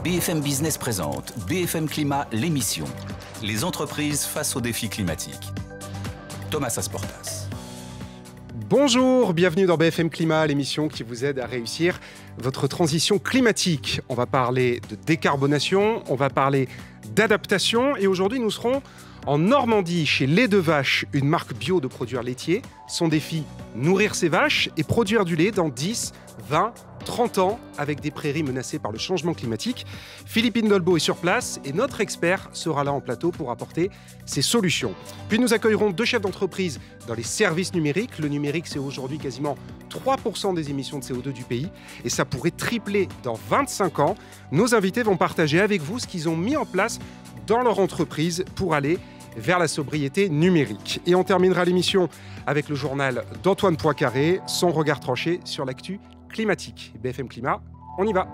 BFM Business présente BFM Climat, l'émission. Les entreprises face aux défis climatiques. Thomas Asportas. Bonjour, bienvenue dans BFM Climat, l'émission qui vous aide à réussir votre transition climatique. On va parler de décarbonation, on va parler d'adaptation et aujourd'hui nous serons en Normandie chez Lait de Vache, une marque bio de produits laitiers. Son défi, nourrir ses vaches et produire du lait dans 10, 20, 30 ans avec des prairies menacées par le changement climatique. Philippe Indolbo est sur place et notre expert sera là en plateau pour apporter ses solutions. Puis nous accueillerons deux chefs d'entreprise dans les services numériques. Le numérique, c'est aujourd'hui quasiment 3% des émissions de CO2 du pays et ça pourrait tripler dans 25 ans. Nos invités vont partager avec vous ce qu'ils ont mis en place dans leur entreprise pour aller vers la sobriété numérique. Et on terminera l'émission avec le journal d'Antoine Poincaré, son regard tranché sur l'actu climatique. BFM Climat, on y va.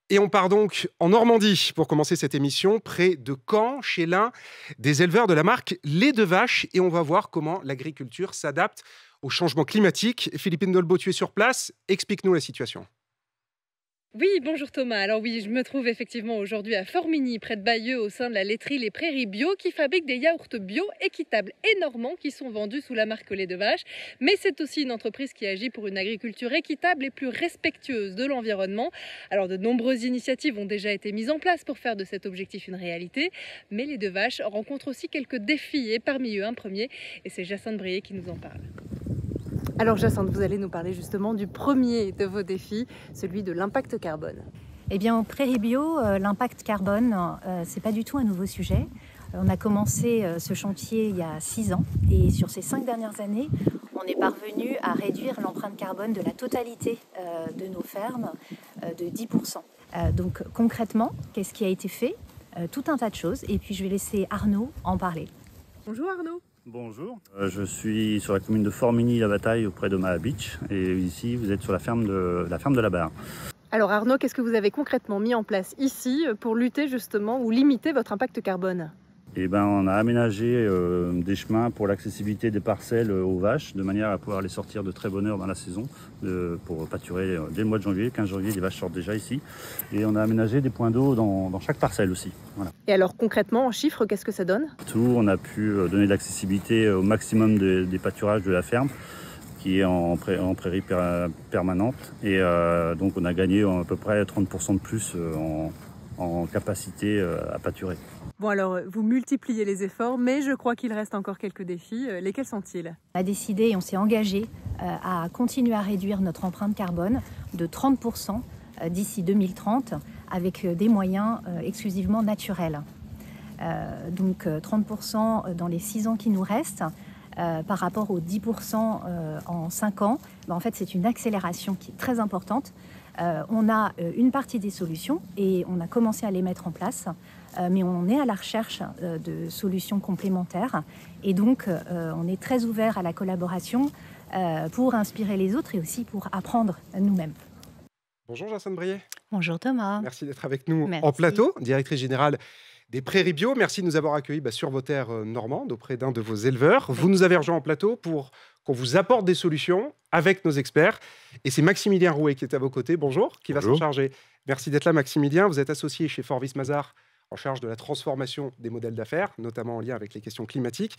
Et on part donc en Normandie pour commencer cette émission, près de Caen, chez l'un des éleveurs de la marque Lait de Vache. Et on va voir comment l'agriculture s'adapte au changement climatique. Philippe Indolbo, tu es sur place. Explique-nous la situation. Oui, bonjour Thomas. Alors oui, je me trouve effectivement aujourd'hui à Formigny, près de Bayeux, au sein de la laiterie Les Prairies Bio, qui fabrique des yaourts bio équitables et normaux qui sont vendus sous la marque Lait de Vache. Mais c'est aussi une entreprise qui agit pour une agriculture équitable et plus respectueuse de l'environnement. Alors de nombreuses initiatives ont déjà été mises en place pour faire de cet objectif une réalité. Mais Lait de Vache rencontre aussi quelques défis et parmi eux un premier, et c'est Jacinthe Brier qui nous en parle. Alors Jacinthe, vous allez nous parler justement du premier de vos défis, celui de l'impact carbone. Eh bien, au Prairies Bio, l'impact carbone, c'est pas du tout un nouveau sujet. On a commencé ce chantier il y a 6 ans et sur ces 5 dernières années, on est parvenu à réduire l'empreinte carbone de la totalité de nos fermes de 10%. Donc concrètement, qu'est-ce qui a été fait? Tout un tas de choses et puis je vais laisser Arnaud en parler. Bonjour Arnaud. Bonjour, je suis sur la commune de Formigny-la-Bataille auprès de Omaha Beach et ici vous êtes sur la ferme de la Barre. Alors Arnaud, qu'est-ce que vous avez concrètement mis en place ici pour lutter justement ou limiter votre impact carbone? On a aménagé des chemins pour l'accessibilité des parcelles aux vaches de manière à pouvoir les sortir de très bonne heure dans la saison pour pâturer dès le mois de janvier. 15 janvier, les vaches sortent déjà ici. Et on a aménagé des points d'eau dans chaque parcelle aussi. Voilà. Et alors concrètement, en chiffres, qu'est-ce que ça donne? On a pu donner de l'accessibilité au maximum des pâturages de la ferme qui est en prairie permanente. Et donc on a gagné à peu près 30% de plus en capacité à pâturer. Bon alors, vous multipliez les efforts, mais je crois qu'il reste encore quelques défis. Lesquels sont-ils? On a décidé et on s'est engagé à continuer à réduire notre empreinte carbone de 30% d'ici 2030 avec des moyens exclusivement naturels. Donc 30% dans les 6 ans qui nous restent. Par rapport aux 10% en 5 ans, en fait c'est une accélération qui est très importante. On a une partie des solutions et on a commencé à les mettre en place, mais on est à la recherche de solutions complémentaires et donc on est très ouvert à la collaboration pour inspirer les autres et aussi pour apprendre nous-mêmes. Bonjour Jacinthe Brier. Bonjour Thomas. Merci d'être avec nous Merci. En plateau, directrice générale des Prairies Bio. Merci de nous avoir accueillis sur vos terres normandes auprès d'un de vos éleveurs. Vous nous avez rejoint en plateau pour qu'on vous apporte des solutions avec nos experts. Et c'est Maximilien Rouet qui est à vos côtés. Bonjour, qui va s'en charger. Merci d'être là Maximilien. Vous êtes associé chez Forvis Mazars en charge de la transformation des modèles d'affaires, notamment en lien avec les questions climatiques.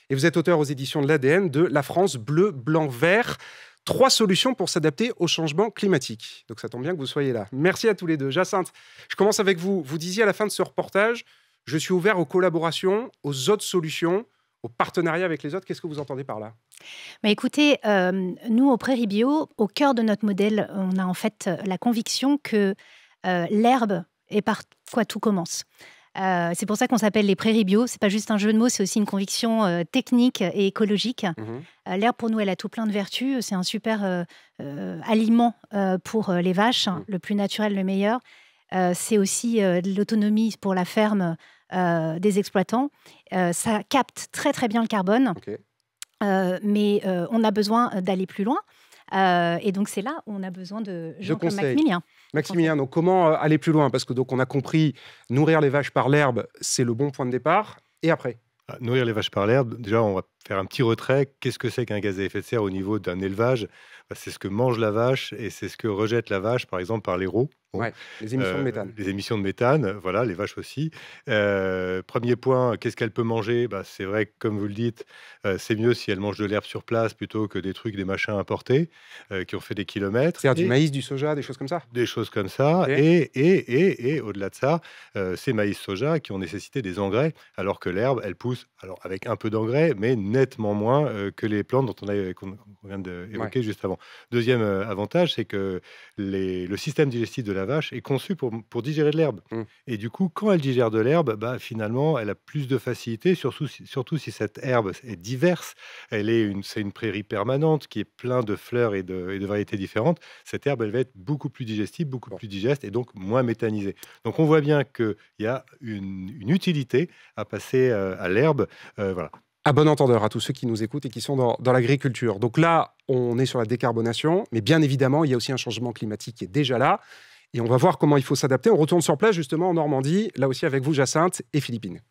Et vous êtes auteur aux éditions de l'ADN de La France bleu, blanc, vert. 3 solutions pour s'adapter au changement climatique. Donc ça tombe bien que vous soyez là. Merci à tous les deux. Jacinthe, je commence avec vous. Vous disiez à la fin de ce reportage, je suis ouvert aux collaborations, aux autres solutions, aux partenariats avec les autres. Qu'est-ce que vous entendez par là? Écoutez, nous au Prairies Bio, au cœur de notre modèle, on a en fait la conviction que l'herbe est par quoi tout commence. C'est pour ça qu'on s'appelle les Prairies Bio. C'est pas juste un jeu de mots, c'est aussi une conviction technique et écologique. L'herbe, pour nous, elle a tout plein de vertus. C'est un super aliment pour les vaches, le plus naturel, le meilleur. C'est aussi de l'autonomie pour la ferme des exploitants. Ça capte très très bien le carbone, mais on a besoin d'aller plus loin. Et donc c'est là où on a besoin de gens comme Maximilien. Maximilien, donc comment aller plus loin? Parce que donc on a compris, nourrir les vaches par l'herbe, c'est le bon point de départ. Et après? Nourrir les vaches par l'herbe, déjà on va faire un petit retrait. Qu'est-ce que c'est qu'un gaz à effet de serre au niveau d'un élevage? C'est ce que mange la vache et c'est ce que rejette la vache, par exemple, par les rots. Bon. Ouais, les émissions de méthane. Les émissions de méthane, voilà, les vaches aussi. Premier point, qu'est-ce qu'elle peut manger? C'est vrai que, comme vous le dites, c'est mieux si elle mange de l'herbe sur place plutôt que des trucs, des machins importés qui ont fait des kilomètres. C'est-à-dire du maïs, du soja, des choses comme ça? Des choses comme ça. Okay. Et au-delà de ça, ces maïs soja qui ont nécessité des engrais, alors que l'herbe, elle pousse alors avec un peu d'engrais, mais nettement moins que les plantes qu'on vient d'évoquer juste avant. Deuxième avantage, c'est que le système digestif de la vache est conçu pour digérer de l'herbe. Et du coup, quand elle digère de l'herbe, finalement, elle a plus de facilité, surtout si cette herbe est diverse. C'est une prairie permanente qui est plein de fleurs et de variétés différentes. Cette herbe, elle va être beaucoup plus digestible, beaucoup plus digeste et donc moins méthanisée. Donc, on voit bien qu'il y a une utilité à passer à l'herbe. Voilà. À bon entendeur à tous ceux qui nous écoutent et qui sont dans l'agriculture. Donc là, on est sur la décarbonation, mais bien évidemment, il y a aussi un changement climatique qui est déjà là. Et on va voir comment il faut s'adapter. On retourne sur place, justement, en Normandie, là aussi avec vous, Jacinthe et Philippine.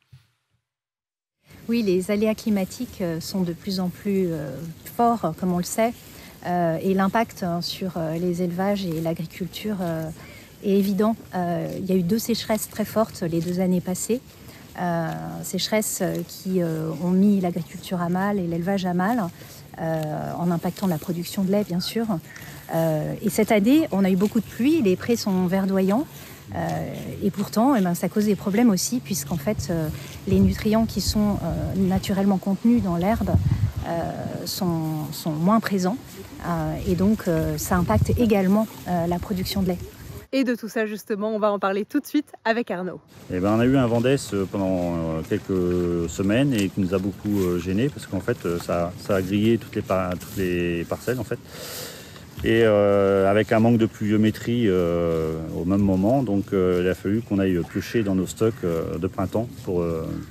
Oui, les aléas climatiques sont de plus en plus forts, comme on le sait. Et l'impact sur les élevages et l'agriculture est évident. Il y a eu 2 sécheresses très fortes les 2 années passées. Sécheresses qui ont mis l'agriculture à mal et l'élevage à mal, en impactant la production de lait, bien sûr. Et cette année, on a eu beaucoup de pluie, les prés sont verdoyants. Et pourtant, ça cause des problèmes aussi, puisqu'en fait, les nutriments qui sont naturellement contenus dans l'herbe sont moins présents. Et donc, ça impacte également la production de lait. Et de tout ça, justement, on va en parler tout de suite avec Arnaud. On a eu un vent d'est pendant quelques semaines et qui nous a beaucoup gênés parce qu'en fait, ça a grillé toutes les parcelles, en fait. Et avec un manque de pluviométrie au même moment, donc il a fallu qu'on aille piocher dans nos stocks de printemps pour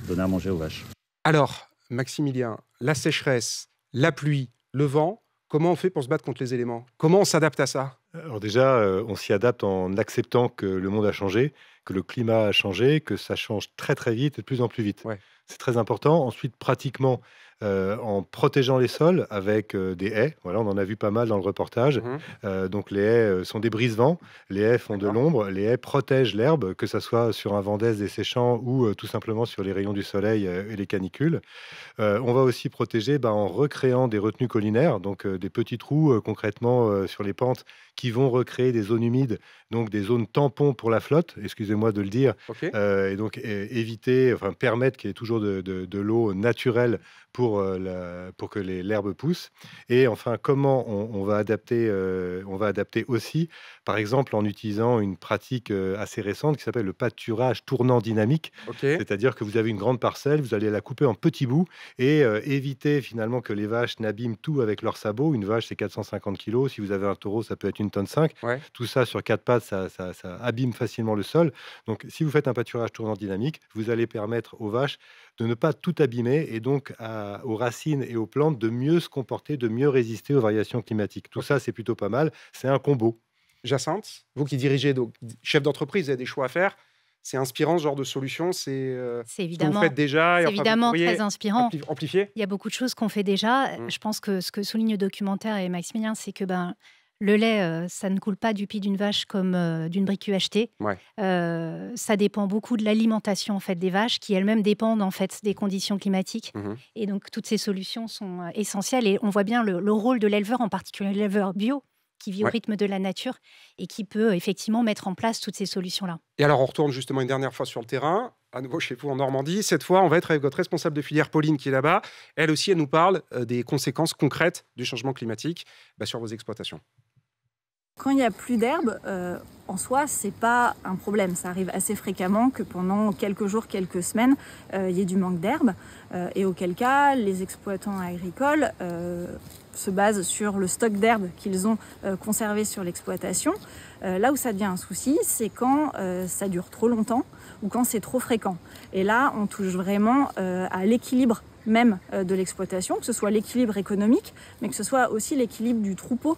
donner à manger aux vaches. Alors, Maximilien, la sécheresse, la pluie, le vent, comment on fait pour se battre contre les éléments? Comment on s'adapte à ça? Alors déjà, on s'y adapte en acceptant que le monde a changé, que le climat a changé, que ça change très très vite et de plus en plus vite. Ouais. C'est très important. Ensuite, pratiquement, en protégeant les sols avec des haies. Voilà, on en a vu pas mal dans le reportage. Donc les haies sont des brise-vents. Les haies font de l'ombre. Les haies protègent l'herbe, que ce soit sur un vent d'est desséchant ou tout simplement sur les rayons du soleil et les canicules. On va aussi protéger en recréant des retenues collinaires, donc des petits trous concrètement sur les pentes qui vont recréer des zones humides, donc des zones tampons pour la flotte, excusez-moi de le dire, et donc permettre qu'il y ait toujours de l'eau naturelle pour que l'herbe pousse. Et enfin, comment on va adapter aussi, par exemple, en utilisant une pratique assez récente qui s'appelle le pâturage tournant dynamique. C'est-à-dire que vous avez une grande parcelle, vous allez la couper en petits bouts et éviter finalement que les vaches n'abîment tout avec leurs sabots. Une vache, c'est 450 kg. Si vous avez un taureau, ça peut être 1,5 tonne. Ouais. Tout ça sur 4 pattes, ça abîme facilement le sol. Donc, si vous faites un pâturage tournant dynamique, vous allez permettre aux vaches de ne pas tout abîmer et donc aux racines et aux plantes de mieux se comporter, de mieux résister aux variations climatiques. Tout ça, c'est plutôt pas mal. C'est un combo. Jacinthe, vous qui dirigez, donc, chef d'entreprise, vous avez des choix à faire. C'est inspirant, ce genre de solution. C'est évidemment, ce que vous faites déjà. C'est évidemment très inspirant. Amplifier. Il y a beaucoup de choses qu'on fait déjà. Je pense que ce que souligne le documentaire et Maximilien, c'est que le lait, ça ne coule pas du pied d'une vache comme d'une brique UHT. Ouais. Ça dépend beaucoup de l'alimentation en fait, des vaches, qui elles-mêmes dépendent en fait, des conditions climatiques. Et donc, toutes ces solutions sont essentielles. Et on voit bien le rôle de l'éleveur, en particulier l'éleveur bio, qui vit au rythme de la nature et qui peut effectivement mettre en place toutes ces solutions-là. Et alors, on retourne justement une dernière fois sur le terrain, à nouveau chez vous en Normandie. Cette fois, on va être avec votre responsable de filière, Pauline, qui est là-bas. Elle aussi, elle nous parle des conséquences concrètes du changement climatique sur vos exploitations. Quand il n'y a plus d'herbe, en soi, c'est pas un problème. Ça arrive assez fréquemment que pendant quelques jours, quelques semaines, il y ait du manque d'herbe. Et auquel cas, les exploitants agricoles se basent sur le stock d'herbe qu'ils ont conservé sur l'exploitation. Là où ça devient un souci, c'est quand ça dure trop longtemps ou quand c'est trop fréquent. Et là, on touche vraiment à l'équilibre même de l'exploitation, que ce soit l'équilibre économique, mais que ce soit aussi l'équilibre du troupeau,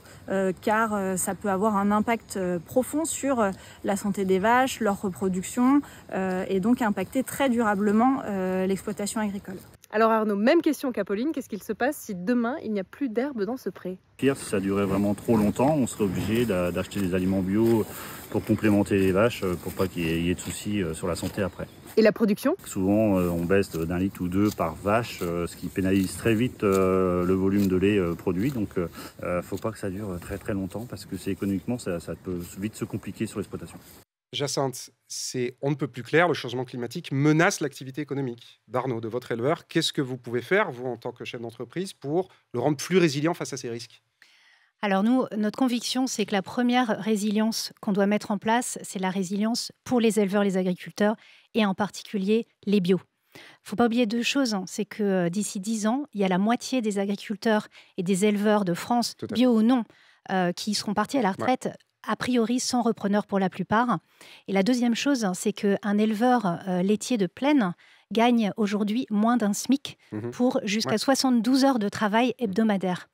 car ça peut avoir un impact profond sur la santé des vaches, leur reproduction, et donc impacter très durablement l'exploitation agricole. Alors Arnaud, même question qu'Apolline, qu'est-ce qu'il se passe si demain il n'y a plus d'herbe dans ce pré? Pire, si ça durait vraiment trop longtemps, on serait obligé d'acheter des aliments bio pour complémenter les vaches, pour pas qu'il y ait de soucis sur la santé après. Et la production? Souvent, on baisse d'1 litre ou 2 par vache, ce qui pénalise très vite le volume de lait produit. Donc, faut pas que ça dure très très longtemps parce que économiquement, ça peut vite se compliquer sur l'exploitation. Jacinthe, c'est on ne peut plus clair, le changement climatique menace l'activité économique d'Arnaud, de votre éleveur. Qu'est-ce que vous pouvez faire, vous, en tant que chef d'entreprise, pour le rendre plus résilient face à ces risques? Alors nous, notre conviction, c'est que la première résilience qu'on doit mettre en place, c'est la résilience pour les éleveurs, les agriculteurs, et en particulier les bio. Il ne faut pas oublier deux choses, c'est que d'ici 10 ans, il y a la moitié des agriculteurs et des éleveurs de France, bio ou non, qui seront partis à la retraite, a priori sans repreneur pour la plupart. Et la deuxième chose, c'est qu'un éleveur laitier de plaine gagne aujourd'hui moins d'un SMIC pour jusqu'à 72 heures de travail hebdomadaire.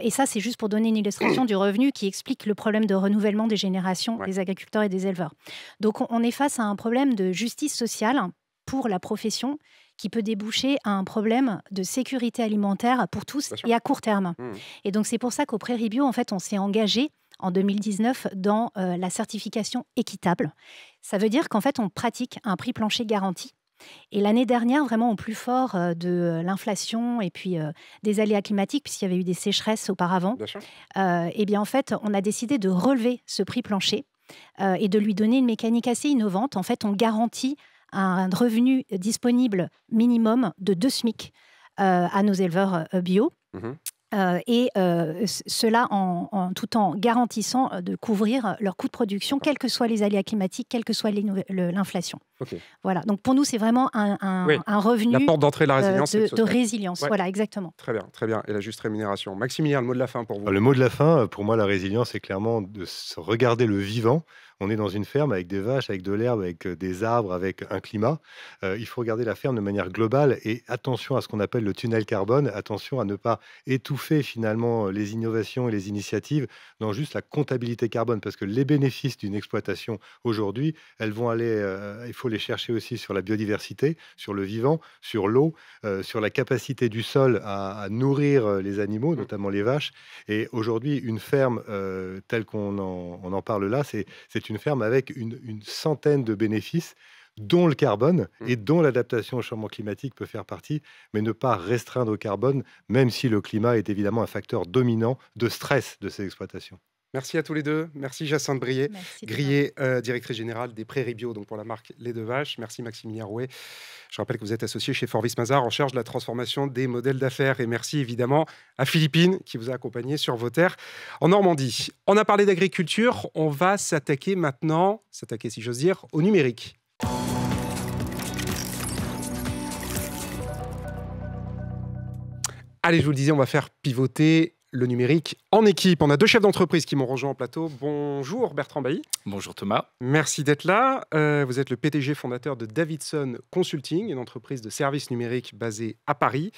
Et ça, c'est juste pour donner une illustration du revenu qui explique le problème de renouvellement des générations des agriculteurs et des éleveurs. Donc, on est face à un problème de justice sociale pour la profession qui peut déboucher à un problème de sécurité alimentaire pour tous et à court terme. Et donc, c'est pour ça qu'au Prairie Bio, en fait, on s'est engagé en 2019 dans la certification équitable. Ça veut dire qu'en fait, on pratique un prix plancher garanti. Et l'année dernière, vraiment au plus fort de l'inflation et puis des aléas climatiques, puisqu'il y avait eu des sécheresses auparavant, et bien en fait, on a décidé de relever ce prix plancher et de lui donner une mécanique assez innovante. En fait, on garantit un revenu disponible minimum de 2 SMIC à nos éleveurs bio. Cela tout en garantissant de couvrir leurs coûts de production, quels que soient les aléas climatiques, quelle que soit l'inflation. Voilà. Donc pour nous, c'est vraiment un revenu la porte d'entrée de la résilience, de résilience. Voilà, exactement. Très bien, très bien. Et la juste rémunération. Maximilien, le mot de la fin pour vous. Le mot de la fin, pour moi, la résilience, c'est clairement de se regarder le vivant. On est dans une ferme avec des vaches, avec de l'herbe, avec des arbres, avec un climat. Il faut regarder la ferme de manière globale et attention à ce qu'on appelle le tunnel carbone. Attention à ne pas étouffer finalement les innovations et les initiatives dans juste la comptabilité carbone. Parce que les bénéfices d'une exploitation aujourd'hui, elles vont aller, il faut les chercher aussi sur la biodiversité, sur le vivant, sur l'eau, sur la capacité du sol à nourrir les animaux, notamment les vaches. Et aujourd'hui, une ferme telle qu'on en parle là, c'est une ferme avec une centaine de bénéfices, dont le carbone et dont l'adaptation au changement climatique peut faire partie, mais ne pas restreindre au carbone, même si le climat est évidemment un facteur dominant de stress de ces exploitations. Merci à tous les deux. Merci Jacinthe Brié, directrice générale des Prairies Bio, donc pour la marque Lait de Vache. Merci Maximilien Rouet. Je rappelle que vous êtes associé chez Forvis Mazars en charge de la transformation des modèles d'affaires. Et merci évidemment à Philippine qui vous a accompagné sur vos terres en Normandie. On a parlé d'agriculture. On va s'attaquer maintenant, si j'ose dire, au numérique. Allez, je vous le disais, on va faire pivoter le numérique en équipe. On a 2 chefs d'entreprise qui m'ont rejoint en plateau. Bonjour Bertrand Bailly. Bonjour Thomas. Merci d'être là. Vous êtes le PDG fondateur de Davidson Consulting, une entreprise de services numériques basée à Paris.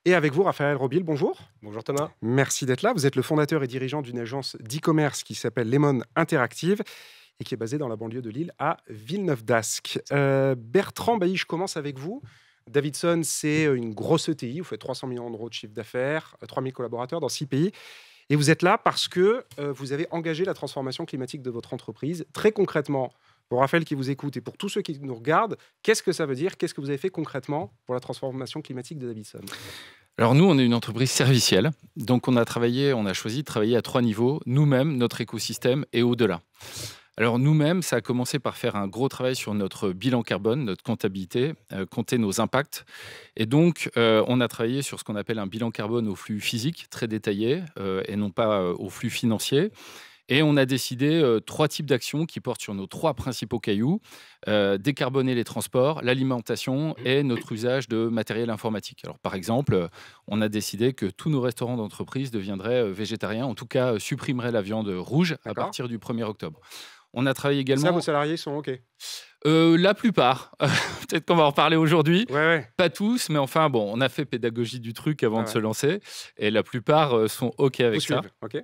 Et avec vous, Raphaël Robil, bonjour. Bonjour Thomas. Merci d'être là. Vous êtes le fondateur et dirigeant d'une agence d'e-commerce qui s'appelle Lemon Interactive et qui est basée dans la banlieue de Lille à Villeneuve-d'Ascq. Bertrand Bailly, je commence avec vous. Davidson, c'est une grosse ETI. Vous faites 300 millions d'euros de chiffre d'affaires, 3000 collaborateurs dans 6 pays. Et vous êtes là parce que vous avez engagé la transformation climatique de votre entreprise. Très concrètement, pour Raphaël qui vous écoute et pour tous ceux qui nous regardent, qu'est-ce que ça veut dire? Qu'est-ce que vous avez fait concrètement pour la transformation climatique de Davidson? Alors nous, on est une entreprise servicielle. Donc on a choisi de travailler à 3 niveaux, nous-mêmes, notre écosystème et au-delà. Alors nous-mêmes, ça a commencé par faire un gros travail sur notre bilan carbone, notre comptabilité, compter nos impacts. Et donc, on a travaillé sur ce qu'on appelle un bilan carbone au flux physique, très détaillé, et non pas au flux financier. Et on a décidé 3 types d'actions qui portent sur nos 3 principaux cailloux, décarboner les transports, l'alimentation et notre usage de matériel informatique. Alors par exemple, on a décidé que tous nos restaurants d'entreprise deviendraient végétariens, en tout cas supprimeraient la viande rouge à partir du 1er octobre. On a travaillé également... Ça, vos salariés sont OK? La plupart. Peut-être qu'on va en reparler aujourd'hui. Ouais. Pas tous, mais enfin, bon, on a fait pédagogie du truc avant de se lancer. Et la plupart sont OK avec ça. OK.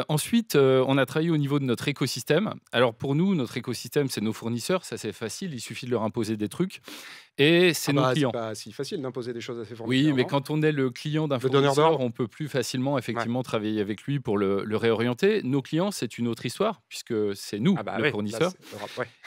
Ensuite, on a travaillé au niveau de notre écosystème. Alors pour nous, notre écosystème, c'est nos fournisseurs. Ça, c'est facile. Il suffit de leur imposer des trucs. Et c'est nos clients. C'est pas si facile d'imposer des choses à ses fournisseurs. Oui, mais quand on est le client d'un fournisseur, on peut plus facilement effectivement travailler avec lui pour le réorienter. Nos clients, c'est une autre histoire puisque c'est nous, le fournisseur.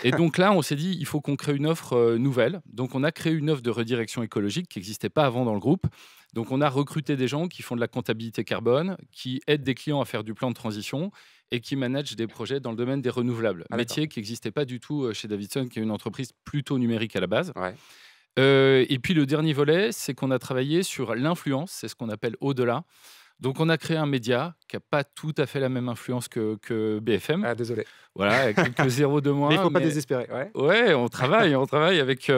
Et donc là, on s'est dit, il faut qu'on crée une offre nouvelle. Donc on a créé une offre de redirection écologique qui n'existait pas avant dans le groupe. Donc on a recruté des gens qui font de la comptabilité carbone, qui aident des clients à faire du plan de transition et qui managent des projets dans le domaine des renouvelables. Métier qui n'existait pas du tout chez Davidson, qui est une entreprise plutôt numérique à la base. Et puis le dernier volet, c'est qu'on a travaillé sur l'influence, c'est ce qu'on appelle au-delà. Donc on a créé un média qui n'a pas tout à fait la même influence que BFM. Ah, désolé. Voilà, quelques zéros de moins. Mais il ne faut pas désespérer. Ouais, on travaille avec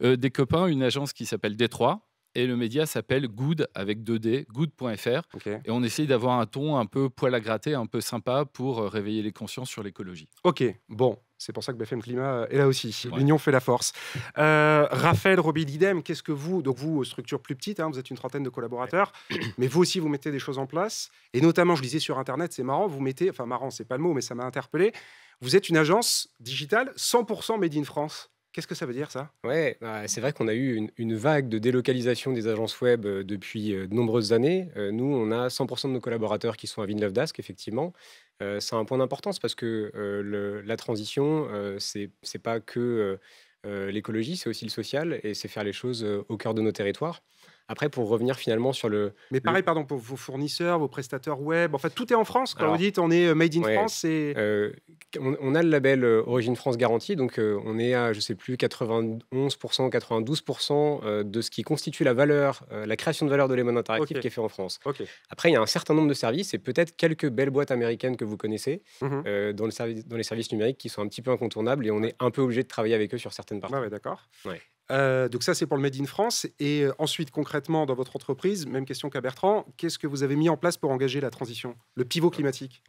des copains, une agence qui s'appelle Détroit. Et le média s'appelle Good, avec 2D, good.fr. Et on essaye d'avoir un ton un peu poil à gratter, un peu sympa pour réveiller les consciences sur l'écologie. OK, bon, c'est pour ça que BFM Climat est là aussi. L'union fait la force. Raphaël Robilidem, qu'est-ce que vous... Donc vous, structure plus petite, vous êtes une trentaine de collaborateurs, mais vous aussi, vous mettez des choses en place. Et notamment, je lisais sur Internet, c'est marrant, vous mettez... Enfin, marrant, c'est pas le mot, mais ça m'a interpellé. Vous êtes une agence digitale 100% made in France. Qu'est-ce que ça veut dire, ça ? Ouais, c'est vrai qu'on a eu une vague de délocalisation des agences web depuis de nombreuses années. Nous, on a 100% de nos collaborateurs qui sont à Villeneuve-d'Ascq, effectivement. C'est un point d'importance parce que la transition, c'est pas que l'écologie, c'est aussi le social et c'est faire les choses au cœur de nos territoires. Après, pour revenir finalement sur le... Mais pareil, pardon, pour vos fournisseurs, vos prestataires web, en fait, tout est en France. Quand vous dites on est made in France, c'est... on a le label Origine France Garantie, donc on est à, je ne sais plus, 91%, 92% de ce qui constitue la valeur, la création de valeur de Lemon Interactive qui est fait en France. Après, il y a un certain nombre de services et peut-être quelques belles boîtes américaines que vous connaissez dans les services numériques qui sont un petit peu incontournables et on est un peu obligé de travailler avec eux sur certaines parties. D'accord. Donc ça, c'est pour le Made in France. Et ensuite, concrètement, dans votre entreprise, même question qu'à Bertrand, qu'est-ce que vous avez mis en place pour engager la transition, le pivot climatique ?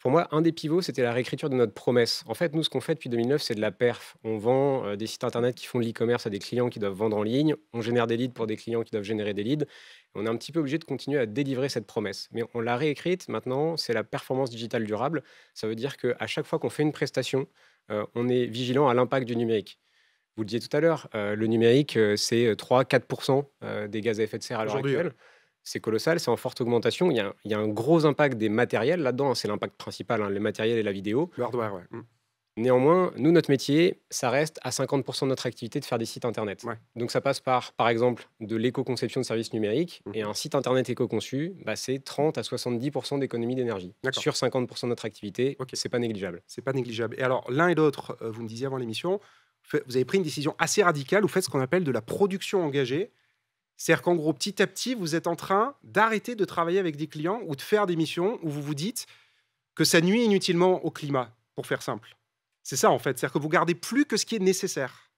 Pour moi, un des pivots, c'était la réécriture de notre promesse. En fait, nous, ce qu'on fait depuis 2009, c'est de la perf. On vend des sites internet qui font de l'e-commerce à des clients qui doivent vendre en ligne. On génère des leads pour des clients qui doivent générer des leads. On est un petit peu obligé de continuer à délivrer cette promesse. Mais on l'a réécrite. Maintenant, c'est la performance digitale durable. Ça veut dire qu'à chaque fois qu'on fait une prestation, on est vigilant à l'impact du numérique. Vous le disiez tout à l'heure, le numérique, c'est 3-4% des gaz à effet de serre à l'heure actuelle. C'est colossal, c'est en forte augmentation. Il y a un gros impact des matériels là-dedans. C'est l'impact principal, les matériels et la vidéo. Le hardware, Néanmoins, nous, notre métier, ça reste à 50% de notre activité de faire des sites Internet. Donc ça passe par exemple, de l'éco-conception de services numériques. Et un site Internet éco-conçu, c'est 30 à 70% d'économie d'énergie. Sur 50% de notre activité, c'est pas négligeable. C'est pas négligeable. Et alors, l'un et l'autre, vous me disiez avant l'émission, vous avez pris une décision assez radicale, vous faites ce qu'on appelle de la production engagée. C'est-à-dire qu'en gros, petit à petit, vous êtes en train d'arrêter de travailler avec des clients ou de faire des missions où vous vous dites que ça nuit inutilement au climat, pour faire simple. C'est ça, en fait. C'est-à-dire que vous gardez plus que ce qui est nécessaire.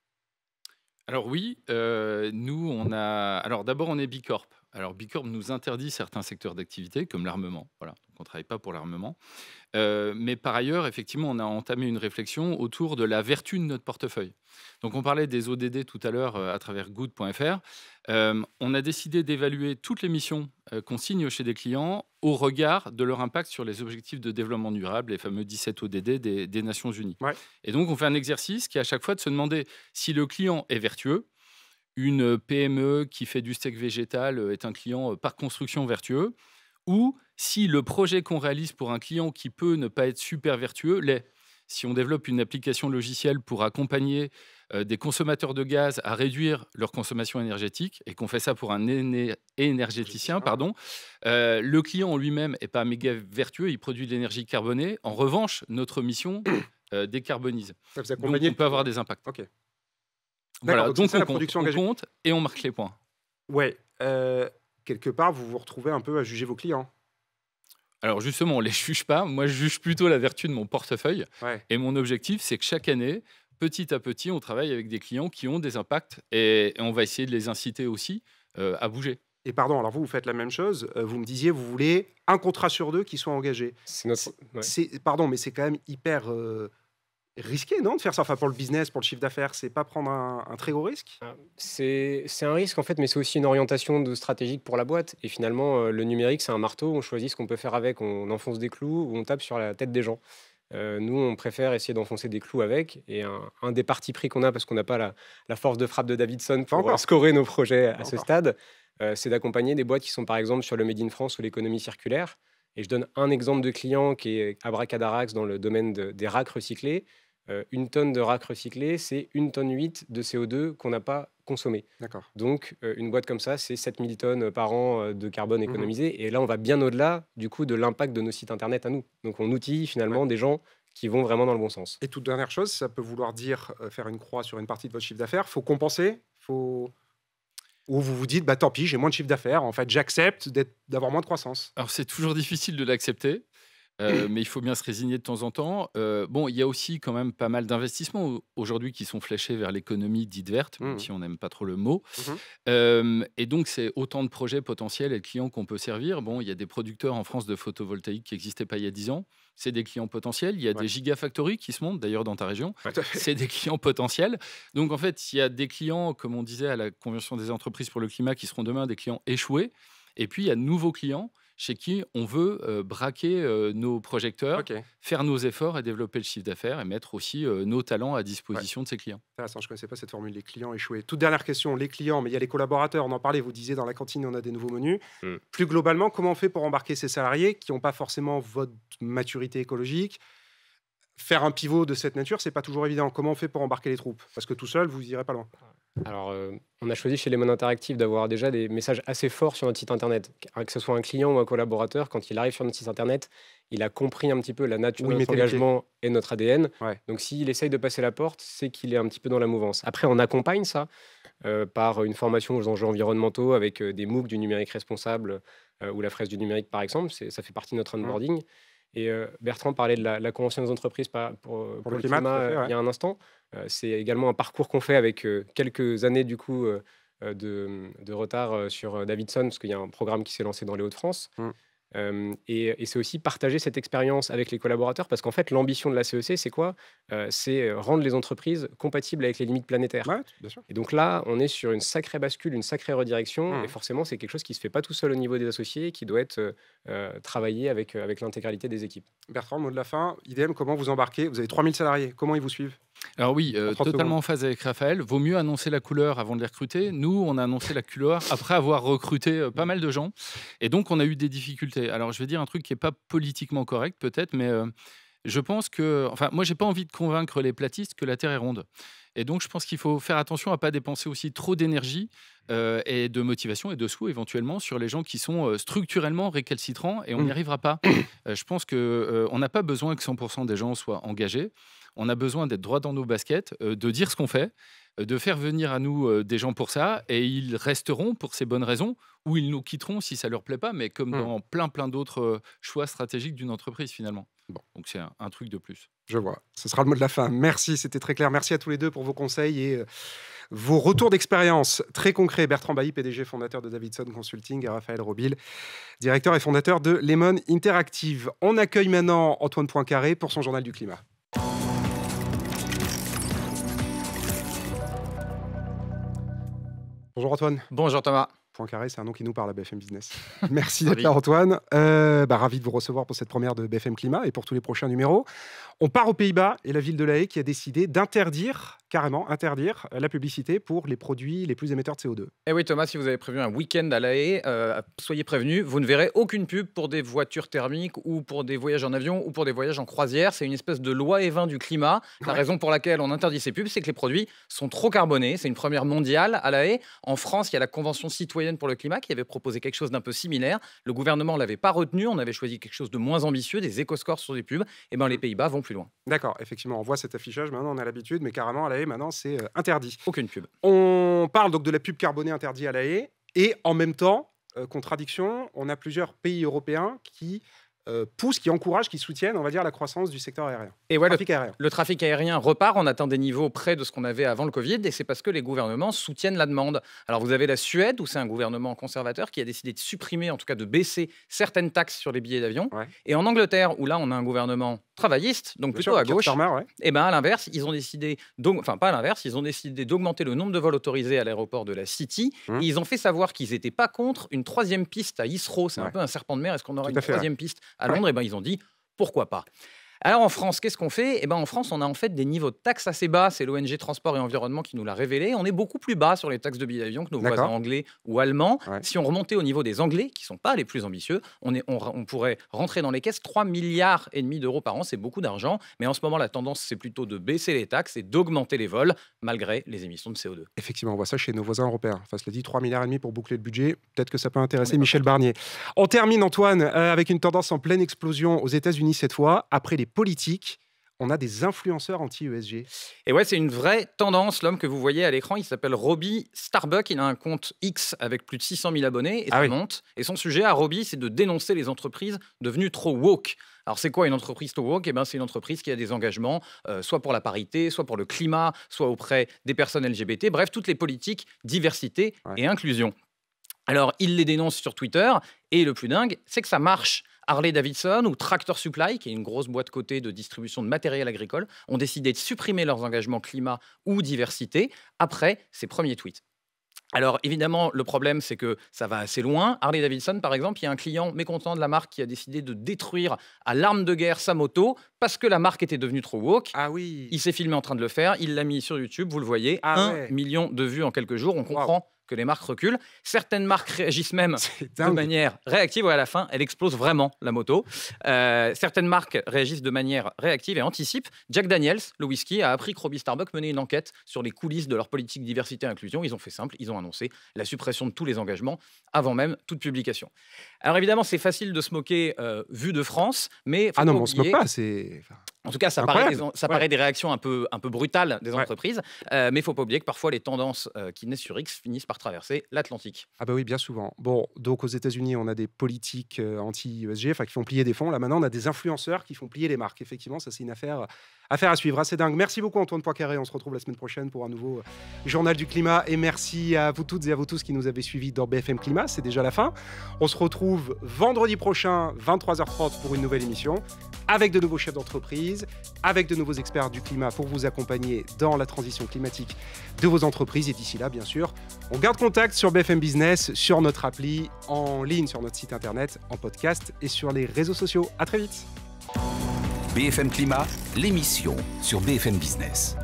Alors oui, nous, on a... Alors d'abord, on est B Corp. Alors B Corp nous interdit certains secteurs d'activité, comme l'armement. Voilà, donc on ne travaille pas pour l'armement. Mais par ailleurs, effectivement, on a entamé une réflexion autour de la vertu de notre portefeuille. Donc on parlait des ODD tout à l'heure à travers good.fr. On a décidé d'évaluer toutes les missions qu'on signe chez des clients au regard de leur impact sur les objectifs de développement durable, les fameux 17 ODD des Nations Unies. Et donc on fait un exercice qui est à chaque fois de se demander si le client est vertueux. Une PME qui fait du steak végétal est un client par construction vertueux, ou si le projet qu'on réalise pour un client qui peut ne pas être super vertueux l'est. Si on développe une application logicielle pour accompagner des consommateurs de gaz à réduire leur consommation énergétique, et qu'on fait ça pour un énergéticien, le client en lui-même n'est pas méga vertueux, il produit de l'énergie carbonée. En revanche, notre mission décarbonise. Donc on peut avoir des impacts. Voilà, donc on compte et on marque les points. Quelque part, vous vous retrouvez un peu à juger vos clients. Alors justement, on ne les juge pas. Moi, je juge plutôt la vertu de mon portefeuille. Et mon objectif, c'est que chaque année, petit à petit, on travaille avec des clients qui ont des impacts et on va essayer de les inciter aussi à bouger. Et pardon, alors vous faites la même chose. Vous me disiez, vous voulez un contrat sur 2 qui soit engagé. Pardon, mais c'est quand même hyper risqué, non, de faire ça? Enfin, pour le business, pour le chiffre d'affaires, c'est pas prendre un très gros risque? C'est un risque, en fait, mais c'est aussi une orientation stratégique pour la boîte. Et finalement, le numérique, c'est un marteau. On choisit ce qu'on peut faire avec. On enfonce des clous ou on tape sur la tête des gens. Nous, on préfère essayer d'enfoncer des clous avec. Et un des partis pris qu'on a, parce qu'on n'a pas la force de frappe de Davidson pour scorer nos projets à ce stade, c'est d'accompagner des boîtes qui sont, par exemple, sur le Made in France ou l'économie circulaire. Et je donne un exemple de client qui est Abracadarax dans le domaine des racks recyclés. 1 tonne de rack recyclé, c'est 1,8 tonne de CO2 qu'on n'a pas consommé. D'accord. Donc, une boîte comme ça, c'est 7000 tonnes par an de carbone économisé. Et là, on va bien au-delà du coup de l'impact de nos sites internet à nous. Donc, on outille finalement des gens qui vont vraiment dans le bon sens. Et toute dernière chose, ça peut vouloir dire faire une croix sur une partie de votre chiffre d'affaires. Faut compenser, ou vous vous dites, bah tant pis, j'ai moins de chiffre d'affaires. En fait, j'accepte d'avoir moins de croissance. Alors, c'est toujours difficile de l'accepter. Mais il faut bien se résigner de temps en temps. Bon, il y a aussi quand même pas mal d'investissements aujourd'hui qui sont fléchés vers l'économie dite verte, même si on n'aime pas trop le mot. Et donc, c'est autant de projets potentiels et de clients qu'on peut servir. Bon, il y a des producteurs en France de photovoltaïque qui n'existaient pas il y a 10 ans. C'est des clients potentiels. Il y a des gigafactories qui se montent, d'ailleurs, dans ta région. C'est des clients potentiels. Donc, en fait, il y a des clients, comme on disait à la Convention des entreprises pour le climat, qui seront demain des clients échoués. Et puis, il y a de nouveaux clients chez qui on veut braquer nos projecteurs, faire nos efforts et développer le chiffre d'affaires et mettre aussi nos talents à disposition de ces clients. Intéressant, je ne connaissais pas cette formule, les clients échoués. Toute dernière question, les clients, mais il y a les collaborateurs, on en parlait, vous disiez dans la cantine, on a des nouveaux menus. Plus globalement, comment on fait pour embarquer ces salariés qui n'ont pas forcément votre maturité écologique? Faire un pivot de cette nature, c'est pas toujours évident. Comment on fait pour embarquer les troupes? Parce que tout seul, vous irez pas loin. Alors, on a choisi chez Lemon Interactive d'avoir déjà des messages assez forts sur notre site internet. Que ce soit un client ou un collaborateur, quand il arrive sur notre site internet, il a compris un petit peu la nature de notre engagement et notre ADN. Donc, s'il essaye de passer la porte, c'est qu'il est un petit peu dans la mouvance. Après, on accompagne ça par une formation aux enjeux environnementaux avec des MOOC du numérique responsable ou la fraise du numérique, par exemple. Ça fait partie de notre onboarding. Et Bertrand parlait de la Convention des entreprises pour le climat il y a un instant. C'est également un parcours qu'on fait avec quelques années du coup, de retard sur Davidson, parce qu'il y a un programme qui s'est lancé dans les Hauts-de-France. Et c'est aussi partager cette expérience avec les collaborateurs, parce qu'en fait, l'ambition de la CEC, c'est quoi? C'est rendre les entreprises compatibles avec les limites planétaires. Bien sûr. Et donc là, on est sur une sacrée bascule, une sacrée redirection, et forcément, c'est quelque chose qui ne se fait pas tout seul au niveau des associés, qui doit être travaillé avec l'intégralité des équipes. Bertrand, mot de la fin, idem, comment vous embarquez? Vous avez 3000 salariés, comment ils vous suivent? Alors oui, totalement en phase avec Raphaël. Vaut mieux annoncer la couleur avant de les recruter. Nous, on a annoncé la couleur après avoir recruté pas mal de gens. Et donc, on a eu des difficultés. Alors, je vais dire un truc qui n'est pas politiquement correct, peut-être, mais je pense que... Enfin, moi, je n'ai pas envie de convaincre les platistes que la Terre est ronde. Et donc, je pense qu'il faut faire attention à ne pas dépenser aussi trop d'énergie et de motivation et de sous, éventuellement, sur les gens qui sont structurellement récalcitrants, et on n'y arrivera pas. Je pense qu'on n'a pas besoin que 100% des gens soient engagés. On a besoin d'être droit dans nos baskets, de dire ce qu'on fait, de faire venir à nous des gens pour ça, et ils resteront pour ces bonnes raisons, ou ils nous quitteront si ça leur plaît pas, mais comme dans plein d'autres choix stratégiques d'une entreprise, finalement. Donc c'est un truc de plus. Je vois. Ce sera le mot de la fin. Merci, c'était très clair. Merci à tous les deux pour vos conseils et vos retours d'expérience très concrets. Bertrand Bailly, PDG fondateur de Davidson Consulting, et Raphaël Robil, directeur et fondateur de Lemon Interactive. On accueille maintenant Antoine Poincaré pour son journal du climat. Bonjour Antoine. Bonjour Thomas. Poincaré, c'est un nom qui nous parle à BFM Business. Merci d'être là Antoine. Ravi de vous recevoir pour cette première de BFM Climat et pour tous les prochains numéros. On part aux Pays-Bas et la ville de La Haye qui a décidé d'interdire, carrément interdire, la publicité pour les produits les plus émetteurs de CO2. Et oui Thomas, si vous avez prévu un week-end à La Haye, soyez prévenus, vous ne verrez aucune pub pour des voitures thermiques ou pour des voyages en avion ou pour des voyages en croisière. C'est une espèce de loi Evin du climat. La raison pour laquelle on interdit ces pubs, c'est que les produits sont trop carbonés. C'est une première mondiale à La Haye. En France, il y a la Convention citoyenne pour le climat qui avait proposé quelque chose d'un peu similaire. Le gouvernement ne l'avait pas retenu. On avait choisi quelque chose de moins ambitieux, des éco-scores sur des pubs. Et ben les Pays-Bas vont plus loin. D'accord, effectivement, on voit cet affichage, maintenant on a l'habitude, mais carrément à La Haye, maintenant c'est interdit. Aucune pub. On parle donc de la pub carbonée interdite à La Haye, et en même temps, contradiction, on a plusieurs pays européens qui poussent, qui encouragent, qui soutiennent, on va dire, la croissance du secteur aérien. Et ouais, trafic aérien. Le trafic aérien repart, on atteint des niveaux près de ce qu'on avait avant le Covid, et c'est parce que les gouvernements soutiennent la demande. Alors vous avez la Suède, où c'est un gouvernement conservateur qui a décidé de supprimer, en tout cas de baisser certaines taxes sur les billets d'avion. Et en Angleterre, où là on a un gouvernement travaillistes, donc Bien plutôt sûr, à Keir gauche. Starmer, ouais. Et ben à l'inverse, ils ont décidé, enfin pas à l'inverse, ils ont décidé d'augmenter le nombre de vols autorisés à l'aéroport de la City. Et ils ont fait savoir qu'ils n'étaient pas contre une troisième piste à Heathrow. C'est un peu un serpent de mer. Est-ce qu'on aurait Tout à une fait, troisième piste à Londres? Et ben ils ont dit pourquoi pas. Alors en France, qu'est-ce qu'on fait? Eh ben, en France, on a en fait des niveaux de taxes assez bas. C'est l'ONG Transport et Environnement qui nous l'a révélé. On est beaucoup plus bas sur les taxes de billets d'avion que nos voisins anglais ou allemands. Si on remontait au niveau des Anglais, qui ne sont pas les plus ambitieux, on pourrait rentrer dans les caisses 3,5 milliards d'euros par an. C'est beaucoup d'argent. Mais en ce moment, la tendance, c'est plutôt de baisser les taxes et d'augmenter les vols, malgré les émissions de CO2. Effectivement, on voit ça chez nos voisins européens. Enfin, cela dit, 3,5 milliards pour boucler le budget. Peut-être que ça peut intéresser Michel Barnier. On termine, Antoine, avec une tendance en pleine explosion aux États-Unis cette fois. Après les politiques, on a des influenceurs anti-ESG. Et ouais, c'est une vraie tendance. L'homme que vous voyez à l'écran, il s'appelle Robbie Starbuck. Il a un compte X avec plus de 600 000 abonnés et ça monte. Et son sujet à Robbie, c'est de dénoncer les entreprises devenues trop woke. Alors, c'est quoi une entreprise trop woke? Eh ben, c'est une entreprise qui a des engagements, soit pour la parité, soit pour le climat, soit auprès des personnes LGBT. Bref, toutes les politiques diversité et inclusion. Alors, il les dénonce sur Twitter. Et le plus dingue, c'est que ça marche. Harley-Davidson ou Tractor Supply, qui est une grosse boîte cotée de distribution de matériel agricole, ont décidé de supprimer leurs engagements climat ou diversité après ces premiers tweets. Alors évidemment, le problème, c'est que ça va assez loin. Harley-Davidson, par exemple, il y a un client mécontent de la marque qui a décidé de détruire à l'arme de guerre sa moto parce que la marque était devenue trop woke. Ah oui. Il s'est filmé en train de le faire, il l'a mis sur YouTube, vous le voyez, 1 million de vues en quelques jours. On comprend que les marques reculent. Certaines marques réagissent même de manière réactive. Ouais, à la fin, elle explose vraiment, la moto. Certaines marques réagissent de manière réactive et anticipent. Jack Daniels, le whisky, a appris que Robbie Starbuck menait une enquête sur les coulisses de leur politique diversité et inclusion. Ils ont fait simple, ils ont annoncé la suppression de tous les engagements avant même toute publication. Alors évidemment, c'est facile de se moquer vu de France, mais... Ah non, mais on se moque pas, c'est... En tout cas, ça paraît des réactions un peu brutales des entreprises, mais il ne faut pas oublier que parfois les tendances qui naissent sur X finissent par traverser l'Atlantique. Ah bah oui, bien souvent. Bon, donc aux États-Unis, on a des politiques anti-ESG, enfin qui font plier des fonds. Là maintenant, on a des influenceurs qui font plier les marques. Effectivement, ça c'est une affaire à suivre. Assez dingue. Merci beaucoup Antoine Poincaré. On se retrouve la semaine prochaine pour un nouveau journal du climat. Et merci à vous toutes et à vous tous qui nous avez suivis dans BFM Climat. C'est déjà la fin. On se retrouve vendredi prochain, 23h30 pour une nouvelle émission, avec de nouveaux chefs d'entreprise, avec de nouveaux experts du climat pour vous accompagner dans la transition climatique de vos entreprises. Et d'ici là, bien sûr, on garde contact sur BFM Business, sur notre appli, en ligne sur notre site internet, en podcast et sur les réseaux sociaux. À très vite. BFM Climat, l'émission sur BFM Business.